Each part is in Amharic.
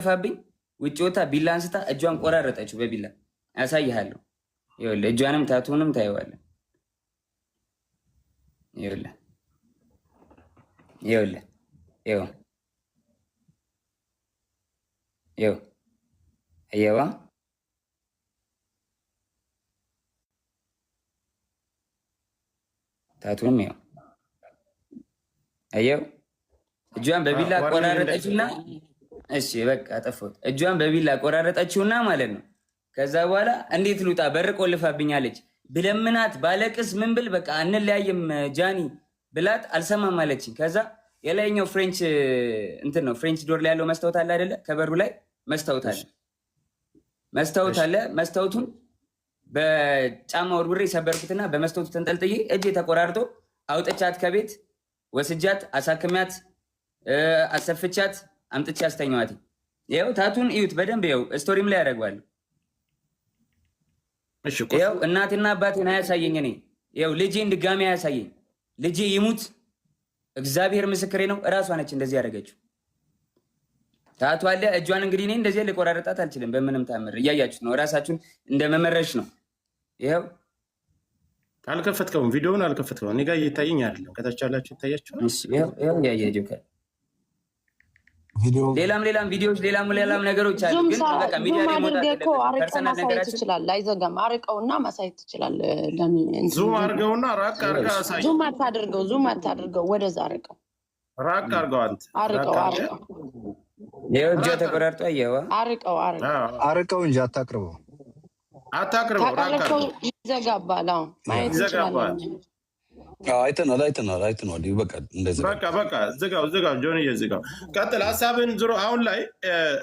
ፋብኝ ውጭ ወጣ ቢላ አንስታ እጇን ቆራረጠችው በቢላ ያሳይሃለሁ። ይኸውልህ እጇንም ታቱንም ታየዋለህ። ይኸውልህ ይኸውልህ ይኸው ይኸው አየዋ ታቱንም ይኸው አየው እጇን በቢላ ቆራረጠችውና እሺ በቃ አጠፋሁት። እጇን በቢላ ቆራረጠችውና ማለት ነው። ከዛ በኋላ እንዴት ልውጣ በር ቆልፋብኛለች ብለምናት ባለቅስ ምን ብል በቃ አንለያይም ጃኒ ብላት አልሰማም አለችኝ። ከዛ የላይኛው ፍሬንች እንትን ነው ፍሬንች ዶር ላይ ያለው መስታወት አለ አይደለ? ከበሩ ላይ መስታወት አለ። መስታወቱን በጫማ ወርውሬ ሰበርኩትና በመስታወቱ ተንጠልጥዬ እጄ ተቆራርጦ አውጥቻት ከቤት ወስጃት አሳክሚያት አሰፍቻት አምጥቼ አስተኛዋት። ይኸው ታቱን እዩት በደንብ ይኸው ስቶሪም ላይ ያደርገዋለሁ። ይኸው እናትና አባቴን አያሳየኝ እኔ ይኸው ልጄን ድጋሚ አያሳየኝ። ልጄ ይሙት እግዚአብሔር ምስክሬ ነው። እራሷ ነች እንደዚህ ያደረገችው። ታቱ አለ እጇን እንግዲህ እኔ እንደዚህ ልቆራረጣት አልችልም በምንም ታምር። እያያችሁት ነው ራሳችሁን እንደመመረሽ ነው። ይኸው አልከፈትከውም፣ ቪዲዮውን አልከፈትከውም። እኔ ጋር እየታየኝ አይደለም። ከታች ያላችሁ ይታያችኋል። ይኸው ያያችሁ ሌላም ቪዲዮዎች ሌላም ነገሮች አሉ። ግን በቃ ሚዲያ ላይ ሞታ ፐርሰናል ነገራችን ትችላለህ። አይዘጋም። አርቀውና ማሳየት ትችላለህ። ዙም አድርገውና ራቅ አድርገው አሳይ። ዙም አታድርገው፣ ወደዛ አርቀው፣ ራቅ አድርገው፣ አንተ አርቀው። ይኸው እጇ ተቆራርጦ አየዋ። አርቀው እንጂ አታቅርበው። ራቅ ይዘጋባል። ማየት ይችላል። አይተናል። በቃ እንደዚህ በቃ ዝጋው ጆንዬ ዝጋው። ቀጥል ሀሳብን ዞሮ አሁን ላይ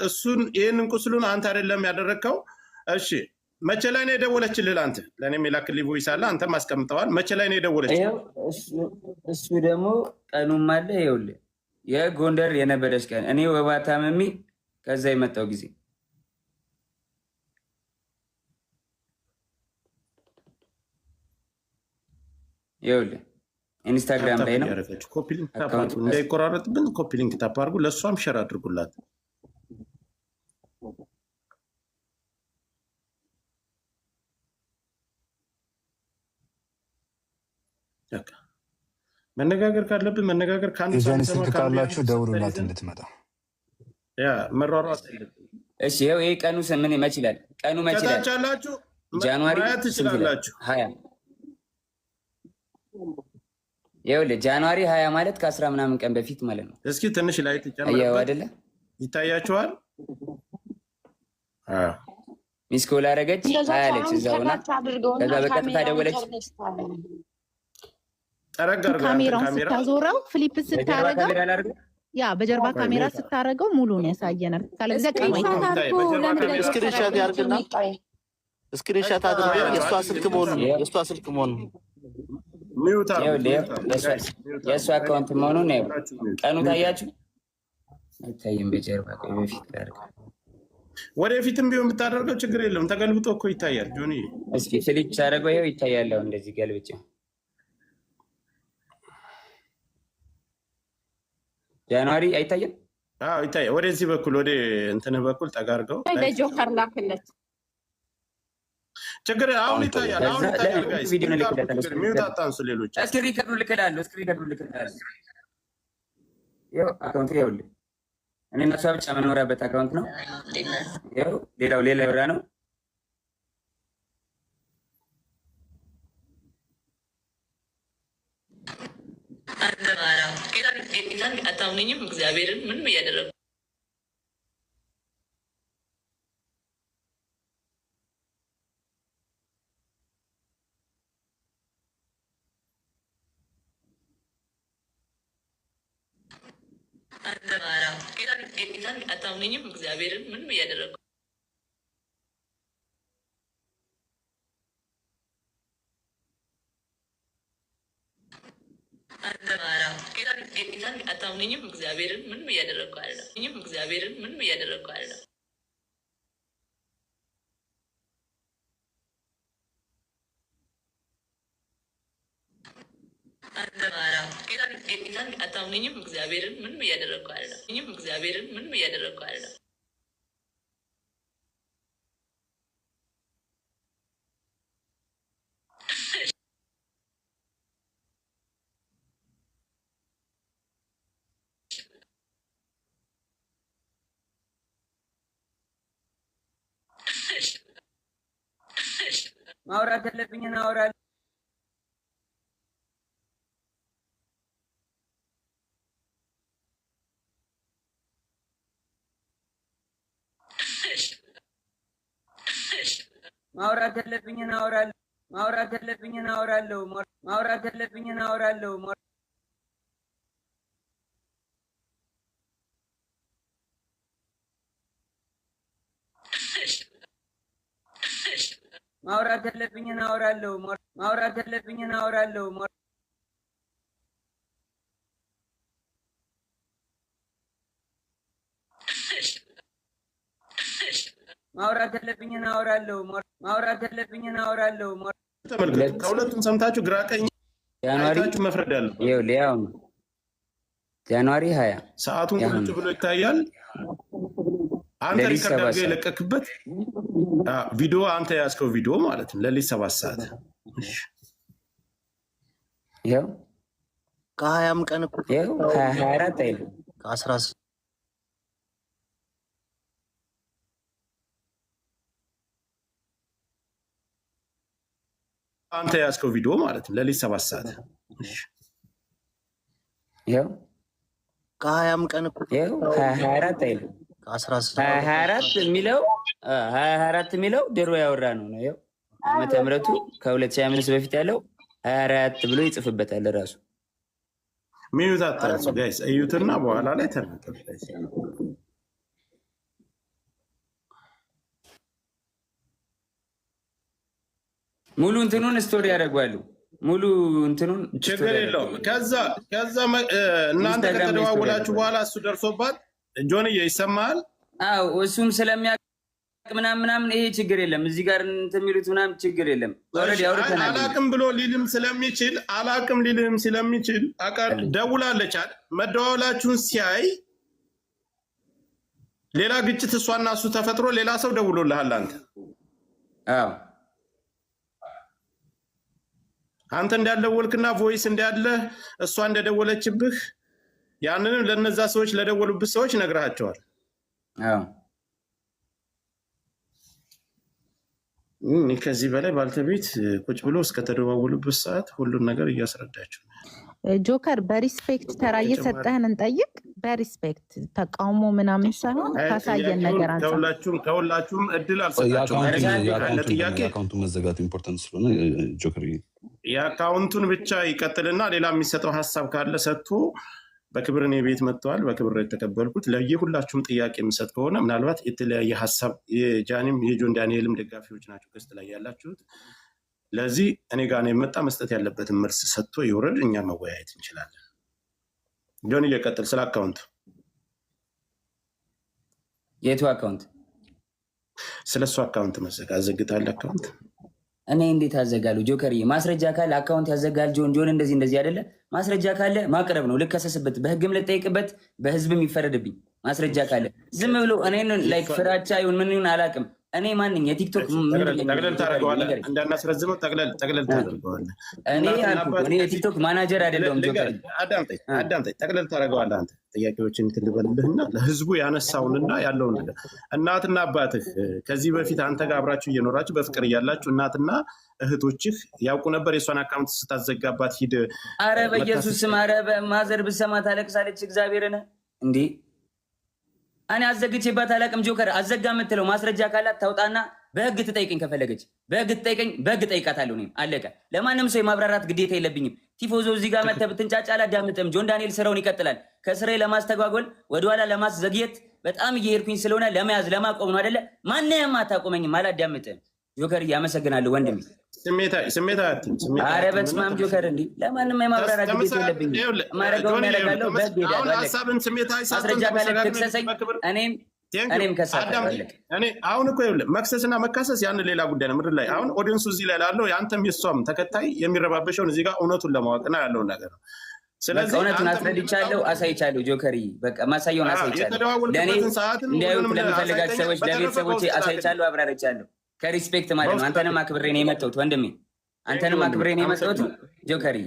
እሱን ይህንን ቁስሉን አንተ አይደለም ያደረግከው። እሺ መቼ ላይ ነው የደወለችልህ? አንተ ለእኔም የላክልኝ ቮይስ አለ፣ አንተም አስቀምጠዋል። መቼ ላይ ነው የደወለችልህ? እሱ ደግሞ ቀኑም አለ። ይኸውልህ የጎንደር የነበረች ቀን እኔ ወባ ታመሜ ከዛ የመጣው ጊዜ ይኸውልህ ኢንስታግራም ላይ ነው። እንዳይቆራረጥብን ኮፒ ሊንክ ታፕ አድርጉ፣ ለእሷም ሸር አድርጉላት። መነጋገር ካለብን መነጋገር ስልክ ካላችሁ ደውሉላት እንድትመጣ መሯሯጥ። እሺ ይኸው ይሄ ቀኑ ምን መች ይላል? ቀኑ መች ይላል? ጃንዋሪ ትችላላችሁ 20 ይኸውልህ ጃንዋሪ 20 ማለት ከ10 ምናምን ቀን በፊት ማለት ነው። እስኪ ትንሽ ላይ ተጨምረው አይደለ? ይታያችኋል። ሚስኮል አደረገች 20 አለች እዛው ና ከዛ በቀጥታ ደወለች። ጠረግ አድርገው ካሜራውን ስታዞረው ፍሊፕ ስታረገው ያ በጀርባ ካሜራ ስታረገው ሙሉን ያሳየናል። ካለዚያ ቀይ ስክሪንሾት ያርግና ስክሪንሾት አድርገው የእሷ ስልክ መሆኑን የእሱ አካውንት መሆኑን ነው። ቀኑ ታያችሁ አይታይም። በጀርባ ቆይ በፊት ላድርግ። ወደፊትም ቢሆን ብታደርገው ችግር የለውም። ተገልብጦ እኮ ይታያል። ጆኒ እስኪ ፍሊፕ ሳደርገው ይኸው ይታያል። እንደዚህ ገልብጬ ጃንዋሪ አይታየም? አዎ ይታያል። ወደዚህ በኩል ወደ እንትንህ በኩል ጠጋ አድርገው ለጆከር ላክለት ችግር አሁን ይታያል። ጋይስ ሚውት አታንሱ። ሌሎች እስኪ ሪከርዱ ልክላለሁ። ይኸው አካውንት ይኸውልህ እኔ እና እሷ ብቻ መኖሪያበት አካውንት ነው። ይኸው ሌላው ሌላ ይወራ ነው። አታምነኝም? እግዚአብሔርን ምንም እያደረጉ አታምነኝም? እግዚአብሔርን ምንም እያደረጉ አታምነኝም? እግዚአብሔርን ምንም እያደረጉ አለ። እግዚአብሔርን ምንም እያደረጉ አለ። አታምነኝም? እግዚአብሔርን ምንም እያደረጉ አለ። እግዚአብሔርን ምንም እያደረጉ አለ። ማውራት ያለብኝን አወራለሁ። ማውራት ያለብኝን አወራለሁ። ማውራት ያለብኝን አወራለሁ። ማውራት ያለብኝን አወራለሁ። ማውራት ያለብኝን አወራለሁ። ማውራት ያለብኝን አወራለሁ። ማውራት ያለብኝን አወራለሁ። ማውራት ያለብኝን አወራለሁ። ተመልከቱ። ከሁለቱም ሰምታችሁ ግራ ቀኝ አይታችሁ መፍረድ ያለው ሊያው ጃንዋሪ 20 ሰዓቱን ቁጭ ብሎ ይታያል። አንተ ሪከርድ አድርገህ የለቀክበት ቪዲዮ አንተ ያዝከው ቪዲዮ ማለት ነው። ለሊት 7 ሰዓት ይኸው ከ20 ቀን እኮ ይኸው 24 አይደለም ከ10 አንተ ያዝከው ቪዲዮ ማለት ነው። ለሊት 7 ሰዓት ይኸው ከ20 ቀን እኮ ይኸው 24 አይደለም 24 የሚለው 24 የሚለው ድሮ ያወራ ነው ነው። ይኸው ዓመተ ምሕረቱ ከ2025 በፊት ያለው 24 ብሎ ይጽፍበታል ራሱ። ሚዩት አታንሱ ጋይስ፣ እዩትና በኋላ ላይ ተናገሩ። ሙሉ እንትኑን ስቶሪ ያደርጓሉ። ሙሉ እንትኑን ችግር የለውም። ከዛ እናንተ ከተደዋወላችሁ በኋላ እሱ ደርሶባት ጆንዬ ይሰማል። አዎ እሱም ስለሚያውቅ ምናምን ይሄ ችግር የለም። እዚህ ጋር እንትን የሚሉት ምናምን ችግር የለም። ኦልሬዲ አውርተናል። አላቅም ብሎ ሊልም ስለሚችል ደውላለች አይደል? መደዋወላችሁን ሲያይ ሌላ ግጭት እሷና እሱ ተፈጥሮ ሌላ ሰው ደውሎልሃል አንተ። አዎ አንተ እንዳልደወልክና ቮይስ እንዳለ እሷ እንደደወለችብህ ያንንም ለነዛ ሰዎች ለደወሉብህ ሰዎች ነግረሃቸዋል። አዎ ከዚህ በላይ ባልተቤት ቁጭ ብሎ እስከተደዋወሉበት ሰዓት ሁሉን ነገር እያስረዳቸው ጆከር በሪስፔክት ተራ እየሰጠህን እንጠይቅ። በሪስፔክት ተቃውሞ ምናምን ሳይሆን ካሳየን ነገር ከሁላችሁም እድል አልሰጣችሁም። የአካውንቱ መዘጋቱ ኢምፖርታንት ስለሆነ ጆከር የአካውንቱን ብቻ ይቀጥልና ሌላ የሚሰጠው ሀሳብ ካለ ሰጥቶ በክብር እኔ ቤት መጥተዋል። በክብር የተቀበልኩት ለየሁላችሁም ጥያቄ የምሰጥ ከሆነ ምናልባት የተለያየ ሀሳብ የጃኒም የጆን ዳንኤልም ደጋፊዎች ናቸው ገስት ላይ ያላችሁት። ለዚህ እኔ ጋር ነው የመጣ መስጠት ያለበትን መልስ ሰጥቶ ይውረድ፣ እኛ መወያየት እንችላለን። ጆን እየቀጥል ስለ አካውንቱ። የቱ አካውንት? ስለ እሱ አካውንት መዘጋ አዘግታል አካውንት እኔ እንዴት አዘጋሉ? ጆከርዬ ማስረጃ ካለ አካውንት ያዘጋል። ጆን እንደዚህ አይደለ? ማስረጃ ካለ ማቅረብ ነው። ልከሰስበት፣ በህግም ልጠይቅበት፣ በህዝብም ይፈረድብኝ። ማስረጃ ካለ ዝም ብሎ እኔን ላይክ ፍራቻ ይሁን ምን ይሁን አላውቅም። እኔ ማንኝ የቲክቶክ ጠቅለል ታደርገዋለህ፣ እንዳናስረዝመው ጠቅለል ታደርገዋለህ። እኔ የቲክቶክ ማናጀር አይደለሁም። ጆከር አዳምጠኝ፣ ጠቅለል ታደርገዋለህ። አንተ ጥያቄዎችን ትልበልብህና ለህዝቡ ያነሳውንና ያለውን ነገር እናትና አባትህ ከዚህ በፊት አንተ ጋር አብራችሁ እየኖራችሁ በፍቅር እያላችሁ እናትና እህቶችህ ያውቁ ነበር የእሷን አካውንት ስታዘጋባት ሂድ። አረ በኢየሱስ ስም፣ አረ ማዘር ብሰማ ታለቅሳለች። እግዚአብሔርን እንዴ እኔ አዘግቼባት አላውቅም። ጆከር አዘጋ የምትለው ማስረጃ ካላት ታውጣና በህግ ትጠይቀኝ። ከፈለገች በህግ ትጠይቀኝ፣ በህግ ጠይቃታለሁ። እኔም አለቀ። ለማንም ሰው የማብራራት ግዴታ የለብኝም። ቲፎዞ እዚህ ጋር መተህ ብትንጫጫ አላዳምጥም። ጆን ዳንኤል ስራውን ይቀጥላል። ከስራዬ ለማስተጓጎል ወደኋላ ለማስዘግየት በጣም እየሄድኩኝ ስለሆነ ለመያዝ ለማቆም ነው አይደለ? ማንም አታቆመኝም። አላዳምጥም። ጆከር እያመሰግናለሁ ወንድሜ። አረ በስመ አብ ጆከር፣ እንዲ ለማንም የማብራራት ግዴታ የለብኝም። ማረገውን ያደርጋለሁ። በህግ ሄዳለሁ። ማስረጃ ካለ ትክሰሰኝ፣ እኔም ከሳለሁ። አሁን እኮ መክሰስና መካሰስ ያን ሌላ ጉዳይ ነው። ምድር ላይ አሁን ኦዲየንሱ እዚህ ላይ ላለው የአንተም የሷም ተከታይ የሚረባበሸውን እዚህ ጋር እውነቱን ለማወቅና ያለውን ነገር ነው። ስለዚህ እውነቱን አስረድቻለሁ፣ አሳይቻለሁ። ጆከሪ በቃ ማሳየውን አሳይቻለሁ። ለእኔ እንዲያዩት ለሚፈልጋቸው ሰዎች፣ ለቤተሰቦቼ አሳይቻለሁ፣ አብራርቻለሁ። ከሪስፔክት ማለት ነው። አንተንም አክብሬ ነው የመጣሁት ወንድሜ፣ አንተንም አክብሬ ነው የመጣሁት ጆከሪ።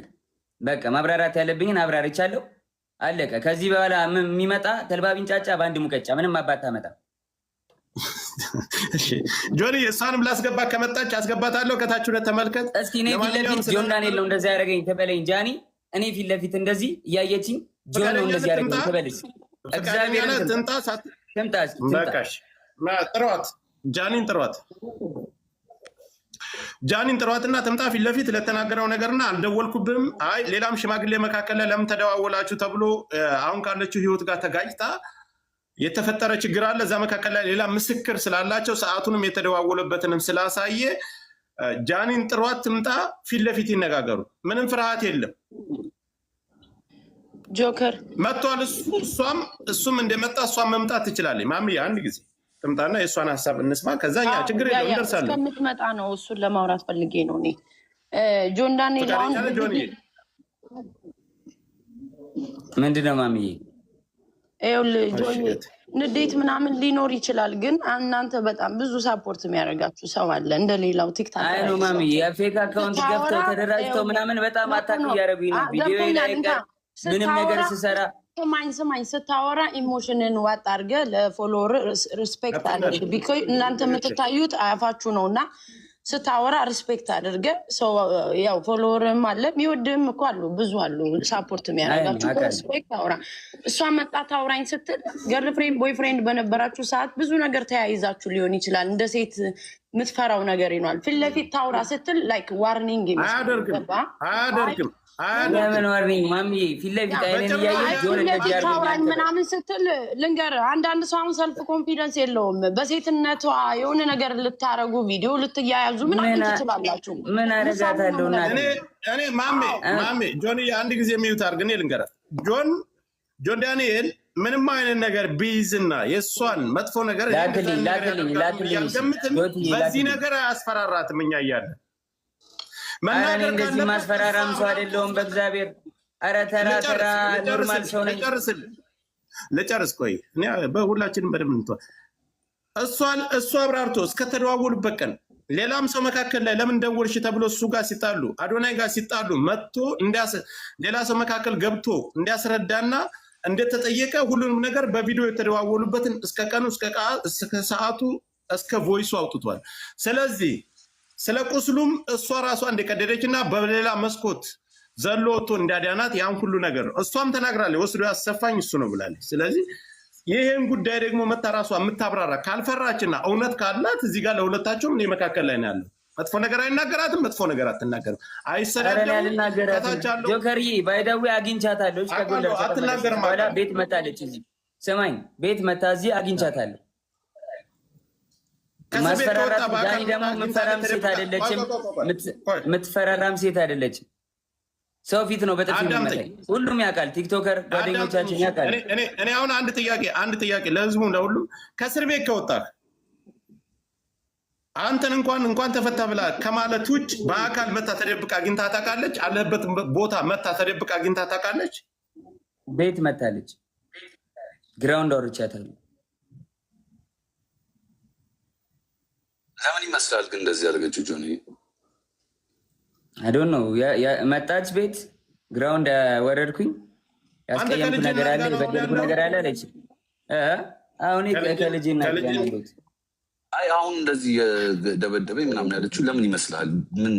በቃ ማብራራት ያለብኝን አብራርቻለሁ፣ አለቀ። ከዚህ በኋላ የሚመጣ ተልባ ቢንጫጫ በአንድ ሙቀጫ ምንም አባት ታመጣ። ጆኒ እሷንም ላስገባ ከመጣች አስገባታለሁ። ከታች ሁለት ተመልከት እስኪ። እኔ ፊት ለፊት ጆን ዳንኤል ነው እንደዛ ያደረገኝ ተበለኝ ጃኒ። እኔ ፊት ለፊት እንደዚህ እያየችኝ ጆን ነው እንደዚህ ያደረገኝ ተበለኝ። እግዚአብሔር ትምጣስ በቃሽ። ጥሯት ጃኒን ጥሯትና ትምጣ ፊት ለፊት ለተናገረው ነገርና አልደወልኩብም። አይ ሌላም ሽማግሌ መካከል ላይ ለምን ተደዋወላችሁ ተብሎ አሁን ካለችው ህይወት ጋር ተጋጭታ የተፈጠረ ችግር አለ። እዛ መካከል ላይ ሌላ ምስክር ስላላቸው ሰዓቱንም የተደዋወለበትንም ስላሳየ ጃኒን ጥሯት ትምጣ፣ ፊት ለፊት ይነጋገሩ። ምንም ፍርሃት የለም። ጆከር መጥቷል። እሱም እንደመጣ እሷም መምጣት ትችላለች። ማምዬ አንድ ጊዜ ትምጣና የእሷን ሀሳብ እንስማ። ከዛኛ ችግር የለም እንደርሳለን። እስከምትመጣ ነው እሱን ለማውራት ፈልጌ ነው። እኔ ጆን ዳንኤል ምንድነው ማምዬ ንዴት ምናምን ሊኖር ይችላል፣ ግን እናንተ በጣም ብዙ ሳፖርት የሚያደርጋችሁ ሰው አለ እንደሌላው ቲክታክ ላይ። አይ ማሚ የፌክ አካውንት ገብተው ተደራጅተው ምናምን በጣም አታክ እያደረጉኝ ነው። ቪዲዮ ላይ ምንም ነገር ስሰራ ስማኝ ስታወራ ኢሞሽንን ዋጥ አድርገህ ለፎሎወር ሪስፔክት አድርግ። ቢኮዝ እናንተ የምትታዩት አያፋችሁ ነው እና ስታወራ ሪስፔክት አድርገህ ሰው ያው ፎሎወርም አለ የሚወድህም እኮ አሉ፣ ብዙ አሉ ሳፖርት የሚያደርጋችሁ። ሪስፔክት አውራ። እሷ መጣ ታውራኝ ስትል ገርልፍሬንድ ቦይፍሬንድ በነበራችሁ ሰዓት ብዙ ነገር ተያይዛችሁ ሊሆን ይችላል። እንደ ሴት የምትፈራው ነገር ይኗል። ፊት ለፊት ታውራ ስትል ላይክ ዋርኒንግ አያደርግም። ለምን ዋርኒንግ ማሚ ፊት ለፊት አይነን እያየህ ጆን እንደዚህ ያደርጋል ምናምን ስትል ልንገርህ፣ አንዳንድ ሰው አሁን ሰልፍ ኮንፊደንስ የለውም። በሴትነቷ የሆነ ነገር ልታረጉ ቪዲዮ ልትያያዙ ምናምን ትችላላችሁ። ምን አደርጋታለሁ? እኔ ማሜ ጆን አንድ ጊዜ የሚዩት አድርግ። እኔ ልንገርህ ጆን ዳንኤል ምንም አይነት ነገር ቢይዝና የእሷን መጥፎ ነገር ያልገምትም በዚህ ነገር አያስፈራራትም። እኛ እያለን መናገር እንደዚህ ማስፈራራም ሰው አይደለሁም። በእግዚአብሔር ኧረ ተራ ኖርማል ሰው ነኝ። ልጨርስ ቆይ። እኔ በሁላችንም በደምብ እንተዋል። እሱ አብራርቶ እስከተደዋወሉበት ቀን ሌላም ሰው መካከል ላይ ለምን ደወልሽ ተብሎ እሱ ጋር ሲጣሉ አዶናይ ጋር ሲጣሉ መጥቶ ሌላ ሰው መካከል ገብቶ እንዲያስረዳና እንደተጠየቀ ሁሉንም ነገር በቪዲዮ የተደዋወሉበትን እስከ ቀኑ እስከ ሰዓቱ እስከ ቮይሱ አውጥቷል። ስለዚህ ስለ ቁስሉም እሷ ራሷ እንደቀደደች እና በሌላ መስኮት ዘሎ ወጥቶ እንዳዳናት ያን ሁሉ ነገር ነው እሷም ተናግራለች። ወስዶ ያሰፋኝ እሱ ነው ብላለች። ስለዚህ ይሄን ጉዳይ ደግሞ መታ ራሷ የምታብራራ ካልፈራችና እውነት ካላት እዚህ ጋር ለሁለታቸውም እኔ መካከል ላይ ነው ያለው። መጥፎ ነገር አይናገራትም፣ መጥፎ ነገር አትናገርም፣ አይሰዳደም። ጆከርዬ ባይዳዊ አግኝቻታለሁ። አትናገርም። ቤት መታለች፣ እዚህ ስማኝ፣ ቤት መታ እዚህ አግኝቻታለሁ። ማስፈራራት ዳኒ ደግሞ የምትፈራም ሴት አይደለችም፣ የምትፈራራም ሴት አይደለችም። ሰው ፊት ነው በጥፊ የሚመታኝ። ሁሉም ያውቃል፣ ቲክቶከር ጓደኞቻችን ያውቃል። እኔ አሁን አንድ ጥያቄ ለህዝቡ ለሁሉም፣ ከእስር ቤት ከወጣህ አንተን እንኳን ተፈታ ብላ ከማለት ውጭ በአካል መታ ተደብቃ አግኝታ ታውቃለች? አለበት ቦታ መታ ተደብቃ አግኝታ ታውቃለች? ቤት መታለች፣ ግራውንድ አውርቻታለሁ። ለምን ይመስላል ግን እንደዚህ ያደረገችው ጆኒ? አይ ዶንት ኖ። መጣች ቤት ግራውንድ ወረድኩኝ። ያስቀየምኩ ነገር አለ፣ የበደልኩ ነገር አለ አለች። አሁን ከልጅ እናገናኙት። አይ አሁን እንደዚህ የደበደበኝ ምናምን ያለችው ለምን ይመስላል? ምን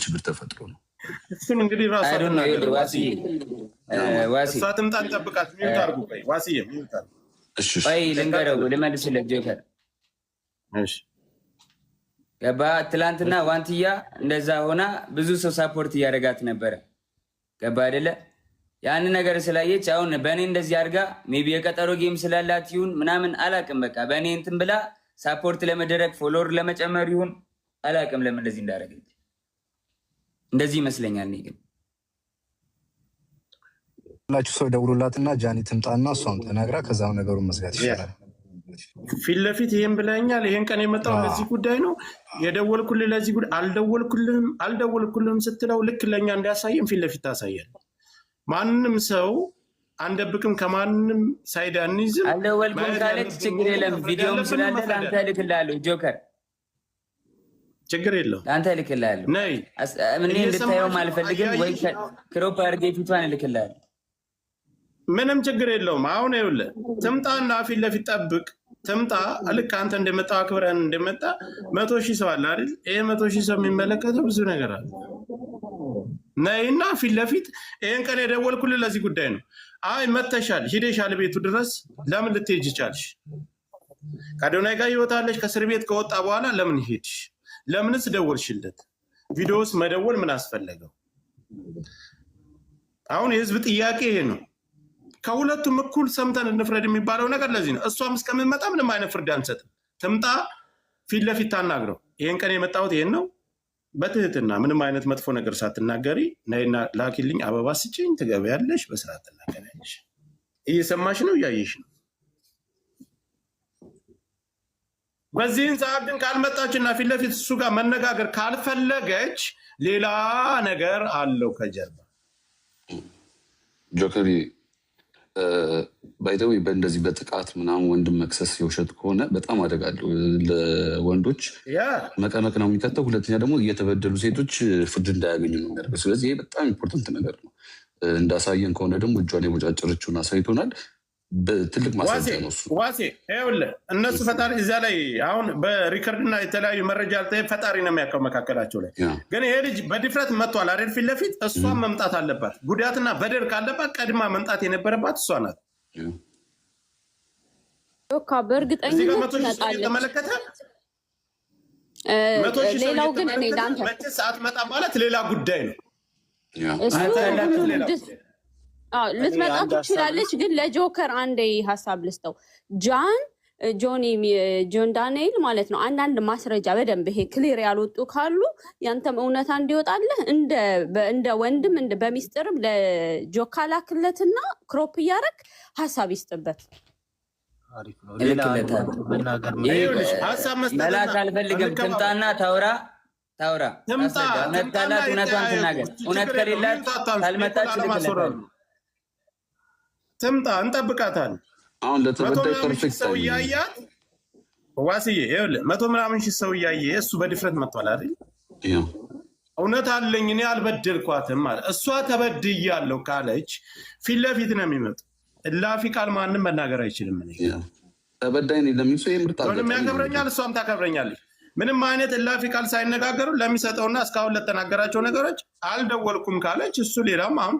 ችግር ተፈጥሮ ነው? እሱን እንግዲህ ራሱ አይ ዶንት ኖ። ዋሲ እሷ ትምጣ እንጠብቃት። ሚውት አድርጉ። ቆይ ዋሲዬ ሚውት አድርጉ። እሺ ቆይ ልንገረው፣ ልመልስለት ጆከር። እሺ ገባ። ትላንትና ዋንትያ እንደዛ ሆና ብዙ ሰው ሳፖርት እያደረጋት ነበረ። ገባ አይደለ? ያን ነገር ስላየች አሁን በእኔ እንደዚህ አድርጋ ሜቢ የቀጠሮ ጌም ስላላት ይሁን ምናምን አላቅም። በቃ በእኔ እንትን ብላ ሳፖርት ለመደረግ ፎሎወር ለመጨመር ይሁን አላቅም ለምን እንደዚህ እንዳደረገች። እንደዚህ ይመስለኛል። እኔ ግን ሁላችሁ ሰው ደውሎላትና ጃኒ ትምጣና እሷም ተናግራ ከዛም ነገሩን መዝጋት ይችላል። ፊት ለፊት ይሄን ብለኛል፣ ይሄን ቀን የመጣው ለዚህ ጉዳይ ነው የደወልኩልህ፣ ለዚህ ጉዳይ አልደወልኩልህም ስትለው ልክ ለእኛ እንዲያሳየን ፊት ለፊት ታሳያል። ማንም ሰው አንደብቅም፣ ከማንም ሳይድ አንይዝም። አልደወልኩም ካለች ችግር የለም። ቪዲዮም ስላለ ለአንተ እልክልሃለሁ ጆከር፣ ችግር የለው ለአንተ እልክልሃለሁ። እኔ እንድታየውም አልፈልግም፣ ወይ ክሮፕ አድርጌ ፊቷን እልክልሃለሁ። ምንም ችግር የለውም። አሁን ይኸውልህ ትምጣና ፊት ለፊት ጠብቅ። ትምጣ ልክ አንተ እንደመጣ አክብረን እንደመጣ 100,000 ሰው አለ አይደል? ይሄ 100,000 ሰው የሚመለከተው ብዙ ነገር አለ። ነይና ፊት ለፊት ይሄን ቀን የደወልኩልህ ለዚህ ጉዳይ ነው። አይ መተሻል ሂደሻል ቤቱ ድረስ ለምን ልትሄጂ ቻልሽ? ከአዶናይ ጋር ይወጣለሽ። ከእስር ቤት ከወጣ በኋላ ለምን ሄድሽ? ለምንስ ደወልሽለት? ቪዲዮስ መደወል ምን አስፈለገው? አሁን የህዝብ ጥያቄ ይሄ ነው። ከሁለቱም እኩል ሰምተን እንፍረድ የሚባለው ነገር ለዚህ ነው። እሷም እስከምንመጣ ምንም አይነት ፍርድ አንሰጥም። ትምጣ ፊት ለፊት ታናግረው። ይሄን ቀን የመጣሁት ይሄን ነው በትህትና ምንም አይነት መጥፎ ነገር ሳትናገሪ ነይና ላኪልኝ፣ አበባ ስጭኝ፣ ትገበያለሽ፣ በስርዓት ትናገሪያለሽ። እየሰማሽ ነው፣ እያየሽ ነው። በዚህን ሰዓት ግን ካልመጣችና ፊት ለፊት እሱ ጋር መነጋገር ካልፈለገች ሌላ ነገር አለው ከጀርባ። ጆከሪ ባይተው በእንደዚህ በጥቃት ምናምን ወንድም መክሰስ የውሸት ከሆነ በጣም አደጋ አለው። ለወንዶች መቀመቅ ነው የሚከተው። ሁለተኛ ደግሞ እየተበደሉ ሴቶች ፍርድ እንዳያገኙ ነው የሚያደርገው። ስለዚህ ይሄ በጣም ኢምፖርታንት ነገር ነው። እንዳሳየን ከሆነ ደግሞ እጇን የቦጫጨረችውን አሳይቶናል። በትልቅ ማስረጃ ነው እሱ። ዋሴ ይኸውልህ እነሱ ፈጣሪ እዚያ ላይ አሁን በሪከርድና የተለያዩ መረጃ ፈጣሪ ነው የሚያውቀው መካከላቸው ላይ። ግን ይሄ ልጅ በድፍረት መጥቷል አይደል? ፊት ለፊት እሷን መምጣት አለባት። ጉዳትና በደል ካለባት ቀድማ መምጣት የነበረባት እሷ ናት። በእርግጠኝነት ትመጣለች። ሌላው ግን እኔ ለአንተ መቼስ አትመጣ ማለት ሌላ ጉዳይ ነው። ልትመጣ ትችላለች። ግን ለጆከር አንዴ ሀሳብ ልስጠው። ጆን ዳንኤል ማለት ነው አንዳንድ ማስረጃ በደንብ ይሄ ክሊር ያልወጡ ካሉ ያንተም እውነታ እንዲወጣልህ እንደ ወንድም በሚስጥርም ለጆካ ላክለትና ክሮፕ እያደረግ ሀሳብ ይስጥበት። መላክ አልፈልግም። ትምጣና ታውራ እውነት ካላት እውነቷን ትናገር። እውነት ከሌላት ካልመጣች ልክለታል። ትምጣ፣ እንጠብቃታለን። አሁን ለተበዳይ ፐርፌክት ሰው እያያት ዋስዬ ይኸውልህ 100 ምናምን ሺህ ሰው እያየ እሱ በድፍረት መጥቷል አይደል? እውነት አለኝ እኔ አልበደልኳትም ማለት እሷ ተበድያለሁ ካለች ፊት ለፊት ነው የሚመጡ። እላፊ ቃል ማንም መናገር አይችልም። ተበዳይ ነኝ ለሚል ሰው ምንም ያከብረኛል፣ እሷም ታከብረኛለች። ምንም አይነት እላፊ ቃል ሳይነጋገሩ ለሚሰጠውና እስካሁን ለተናገራቸው ነገሮች አልደወልኩም ካለች እሱ ሌላም አሁን